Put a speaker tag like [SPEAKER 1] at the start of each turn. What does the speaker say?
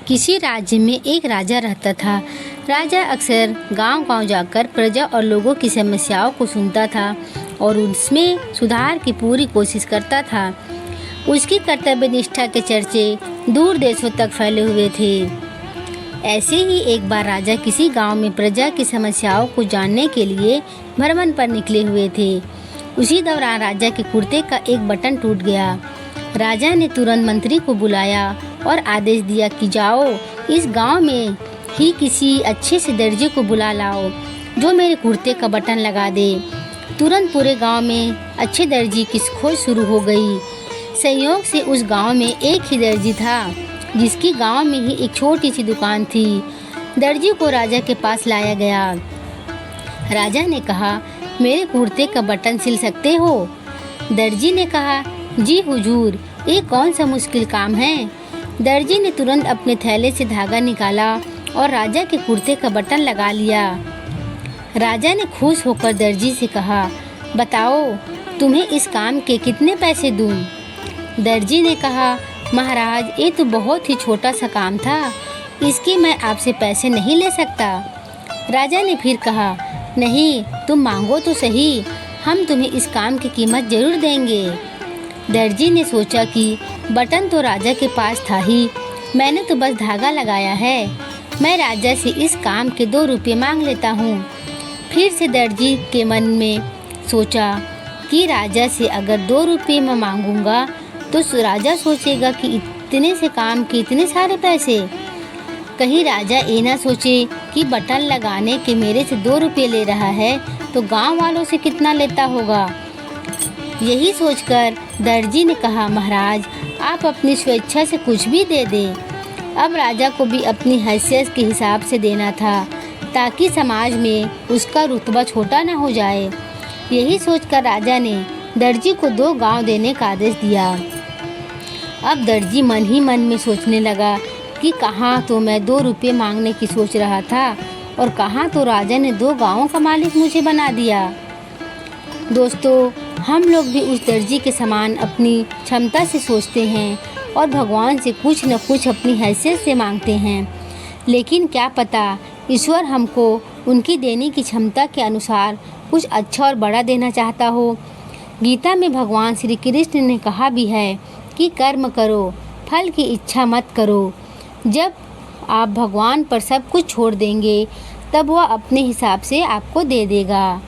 [SPEAKER 1] किसी राज्य में एक राजा रहता था। राजा अक्सर गांव-गांव जाकर प्रजा और लोगों की समस्याओं को सुनता था और उसमें सुधार की पूरी कोशिश करता था। उसकी कर्तव्य निष्ठा के चर्चे दूर देशों तक फैले हुए थे। ऐसे ही एक बार राजा किसी गांव में प्रजा की समस्याओं को जानने के लिए भ्रमण पर निकले हुए थे। उसी दौरान राजा के कुर्ते का एक बटन टूट गया। राजा ने तुरंत मंत्री को बुलाया और आदेश दिया कि जाओ इस गांव में ही किसी अच्छे से दर्जी को बुला लाओ जो मेरे कुर्ते का बटन लगा दे। तुरंत पूरे गांव में अच्छे दर्जी की खोज शुरू हो गई। संयोग से उस गांव में एक ही दर्जी था जिसकी गांव में ही एक छोटी सी दुकान थी। दर्जी को राजा के पास लाया गया। राजा ने कहा, मेरे कुर्ते का बटन सिल सकते हो? दर्जी ने कहा, जी हुजूर, ये कौन सा मुश्किल काम है। दर्जी ने तुरंत अपने थैले से धागा निकाला और राजा के कुर्ते का बटन लगा लिया। राजा ने खुश होकर दर्जी से कहा, बताओ तुम्हें इस काम के कितने पैसे दूं? दर्जी ने कहा, महाराज ये तो बहुत ही छोटा सा काम था, इसके मैं आपसे पैसे नहीं ले सकता। राजा ने फिर कहा, नहीं तुम मांगो तो सही, हम तुम्हें इस काम की कीमत जरूर देंगे। दर्जी ने सोचा कि बटन तो राजा के पास था ही, मैंने तो बस धागा लगाया है, मैं राजा से इस काम के 2 रुपये मांग लेता हूँ। फिर से दर्जी के मन में सोचा कि राजा से अगर 2 रुपये मैं मांगूंगा तो राजा सोचेगा कि इतने से काम के इतने सारे पैसे, कहीं राजा ये ना सोचे कि बटन लगाने के मेरे से 2 रुपये ले रहा है तो गांव वालों से कितना लेता होगा। यही सोचकर दर्जी ने कहा, महाराज आप अपनी स्वेच्छा से कुछ भी दे दें। अब राजा को भी अपनी हैसियत के हिसाब से देना था ताकि समाज में उसका रुतबा छोटा ना हो जाए। यही सोचकर राजा ने दर्जी को 2 गांव देने का आदेश दिया। अब दर्जी मन ही मन में सोचने लगा कि कहाँ तो मैं 2 रुपये मांगने की सोच रहा था और कहाँ तो राजा ने 2 गांवों का मालिक मुझे बना दिया। दोस्तों, हम लोग भी उस दर्जी के समान अपनी क्षमता से सोचते हैं और भगवान से कुछ न कुछ अपनी हैसियत से मांगते हैं, लेकिन क्या पता ईश्वर हमको उनकी देने की क्षमता के अनुसार कुछ अच्छा और बड़ा देना चाहता हो। गीता में भगवान श्री कृष्ण ने कहा भी है कि कर्म करो, फल की इच्छा मत करो। जब आप भगवान पर सब कुछ छोड़ देंगे तब वह अपने हिसाब से आपको दे देगा।